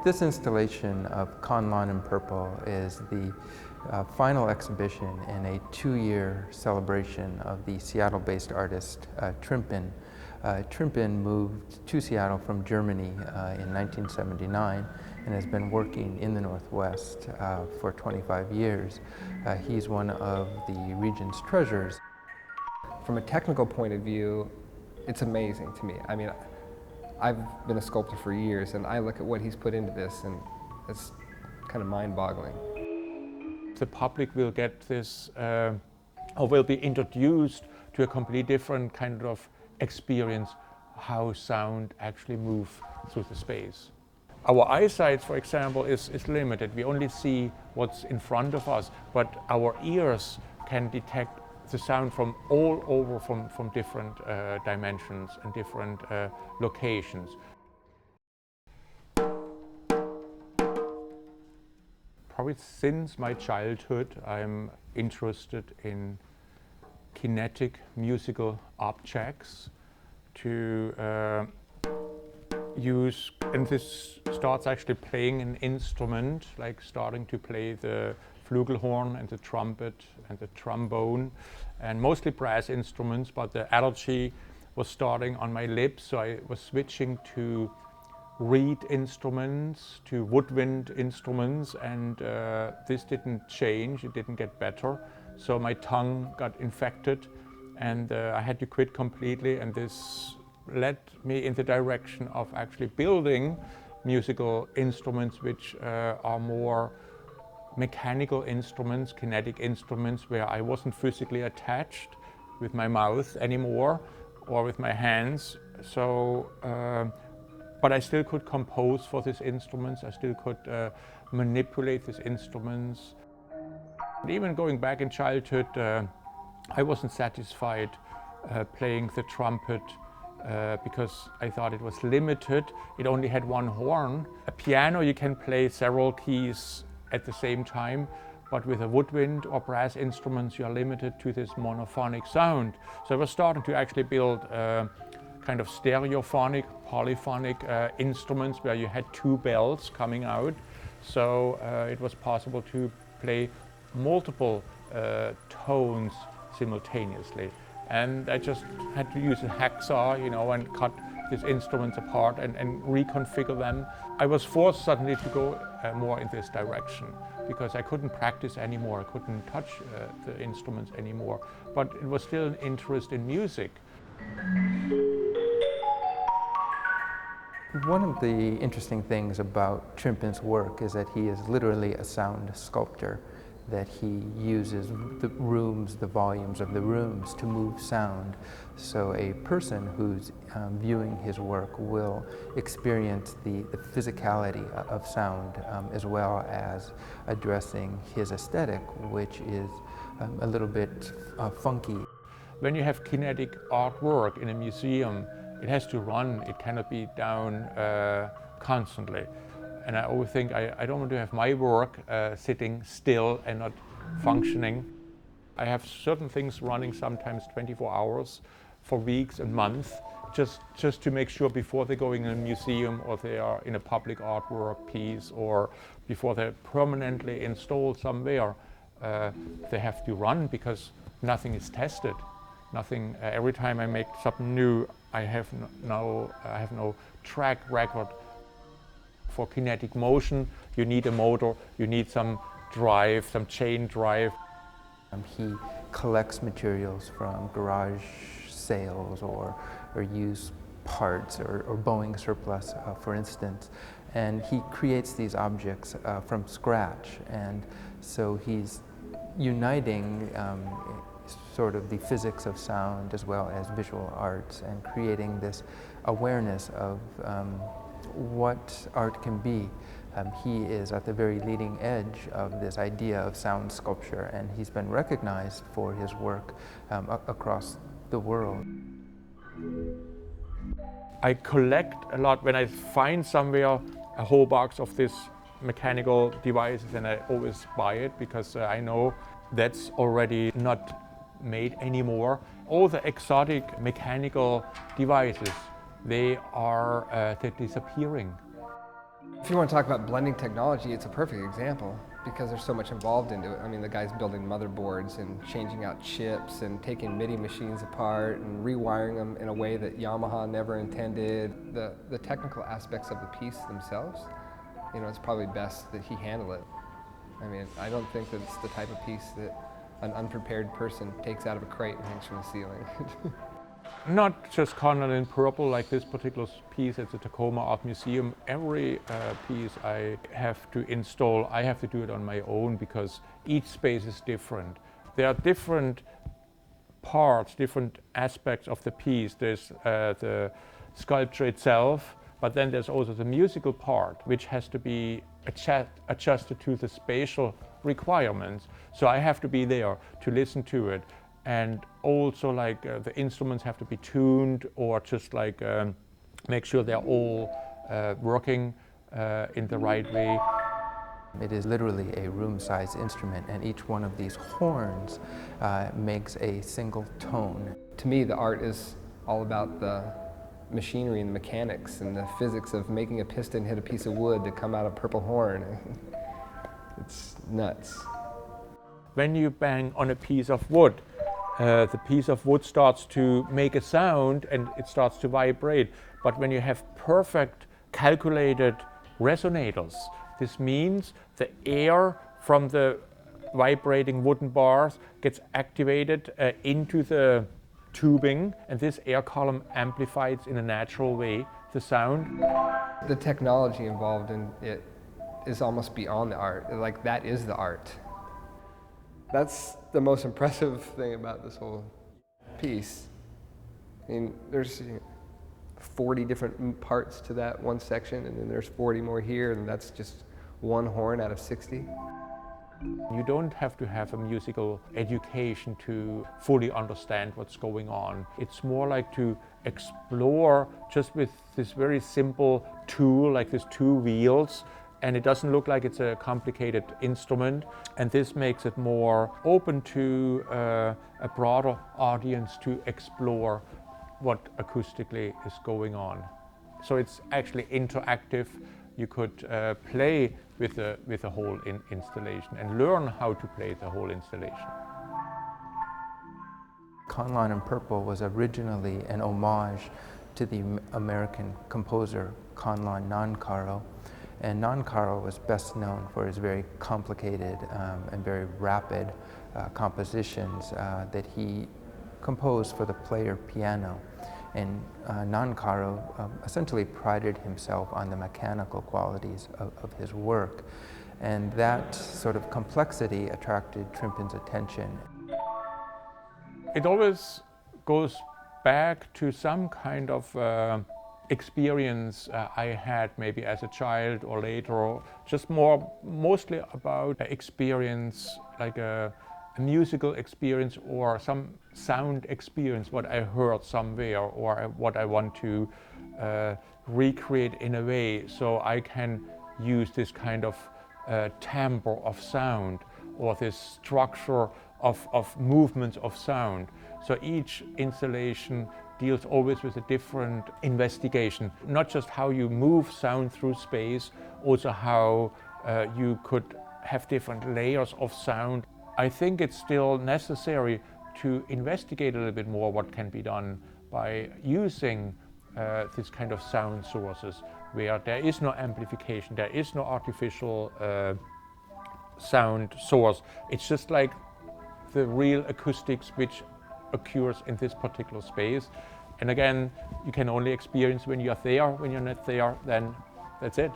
This installation of Conlon in Purple is the final exhibition in a 2-year celebration of the Seattle-based artist Trimpin. Trimpin moved to Seattle from Germany in 1979 and has been working in the Northwest for 25 years. He's one of the region's treasures. From a technical point of view, it's amazing to me. I mean, I've been a sculptor for years, and I look at what he's put into this, and it's kind of mind-boggling. The public will get this, or will be introduced to a completely different kind of experience, how sound actually moves through the space. Our eyesight, for example, is limited. We only see what's in front of us, but our ears can detect the sound from all over, from different dimensions and different locations. Probably since my childhood, I'm interested in kinetic musical objects to use, and this starts actually playing an instrument, like starting to play the flugelhorn and the trumpet and the trombone, and mostly brass instruments, but the allergy was starting on my lips, so I was switching to reed instruments, to woodwind instruments, and this didn't change, it didn't get better. So my tongue got infected, and I had to quit completely, and this led me in the direction of actually building musical instruments which are more mechanical instruments, kinetic instruments, where I wasn't physically attached with my mouth anymore or with my hands. So, but I still could compose for these instruments, I still could manipulate these instruments. Even going back in childhood, I wasn't satisfied playing the trumpet because I thought it was limited. It only had one horn. A piano, you can play several keys at the same time, but with a woodwind or brass instruments, you are limited to this monophonic sound. So I was starting to actually build kind of stereophonic, polyphonic instruments where you had two bells coming out. So it was possible to play multiple tones simultaneously. And I just had to use a hacksaw, you know, and cut these instruments apart and reconfigure them. I was forced suddenly to go more in this direction because I couldn't practice anymore, I couldn't touch the instruments anymore, but it was still an interest in music. One of the interesting things about Trimpin's work is that he is literally a sound sculptor, that he uses the rooms, the volumes of the rooms to move sound. So a person who's viewing his work will experience the physicality of sound as well as addressing his aesthetic, which is a little bit funky. When you have kinetic artwork in a museum, it has to run, it cannot be down constantly. And I always think I don't want to have my work sitting still and not functioning. I have certain things running sometimes 24 hours for weeks and months, just to make sure before they're going in a museum or they are in a public artwork piece or before they're permanently installed somewhere, they have to run because nothing is tested. Nothing. Every time I make something new, I have no track record. For kinetic motion, you need a motor, you need some drive, some chain drive. He collects materials from garage sales or used parts or Boeing surplus, for instance, and he creates these objects from scratch. And so he's uniting sort of the physics of sound as well as visual arts and creating this awareness of what art can be. He is at the very leading edge of this idea of sound sculpture, and he's been recognized for his work across the world. I collect a lot. When I find somewhere a whole box of these mechanical devices, and I always buy it because I know that's already not made anymore. All the exotic mechanical devices, they're disappearing. If you want to talk about blending technology, it's a perfect example because there's so much involved into it. I mean, the guy's building motherboards and changing out chips and taking MIDI machines apart and rewiring them in a way that Yamaha never intended. The technical aspects of the piece themselves, it's probably best that he handle it. I mean, I don't think that it's the type of piece that an unprepared person takes out of a crate and hangs from the ceiling. Not just Conline in purple, like this particular piece at the Tacoma Art Museum. Every piece I have to install, I have to do it on my own because each space is different. There are different parts, different aspects of the piece. There's the sculpture itself, but then there's also the musical part, which has to be adjusted to the spatial requirements. So I have to be there to listen to it. And also the instruments have to be tuned or just make sure they're all working in the right way. It is literally a room-sized instrument, and each one of these horns makes a single tone. To me, the art is all about the machinery and the mechanics and the physics of making a piston hit a piece of wood to come out a purple horn. It's nuts. When you bang on a piece of wood, the piece of wood starts to make a sound and it starts to vibrate. But when you have perfect calculated resonators, this means the air from the vibrating wooden bars gets activated into the tubing, and this air column amplifies in a natural way the sound. The technology involved in it is almost beyond the art. Like, that is the art. That's the most impressive thing about this whole piece. I mean, there's 40 different parts to that one section, and then there's 40 more here, and that's just one horn out of 60. You don't have to have a musical education to fully understand what's going on. It's more like to explore just with this very simple tool, like these two wheels, and it doesn't look like it's a complicated instrument. And this makes it more open to a broader audience to explore what acoustically is going on. So it's actually interactive. You could play with the whole installation and learn how to play the whole installation. Conline in Purple was originally an homage to the American composer Conline Nancaro. And Nancaro was best known for his very complicated and very rapid compositions that he composed for the player piano. And Nancaro essentially prided himself on the mechanical qualities of his work. And that sort of complexity attracted Trimpin's attention. It always goes back to some kind of experience I had maybe as a child or later, or just mostly about experience, like a musical experience or some sound experience, what I heard somewhere or what I want to recreate in a way so I can use this kind of timbre of sound or this structure of movements of sound. So each installation deals always with a different investigation, not just how you move sound through space, also how you could have different layers of sound. I think it's still necessary to investigate a little bit more what can be done by using this kind of sound sources where there is no amplification, there is no artificial sound source. It's just like the real acoustics which occurs in this particular space. And again, you can only experience when you're there. When you're not there, then that's it.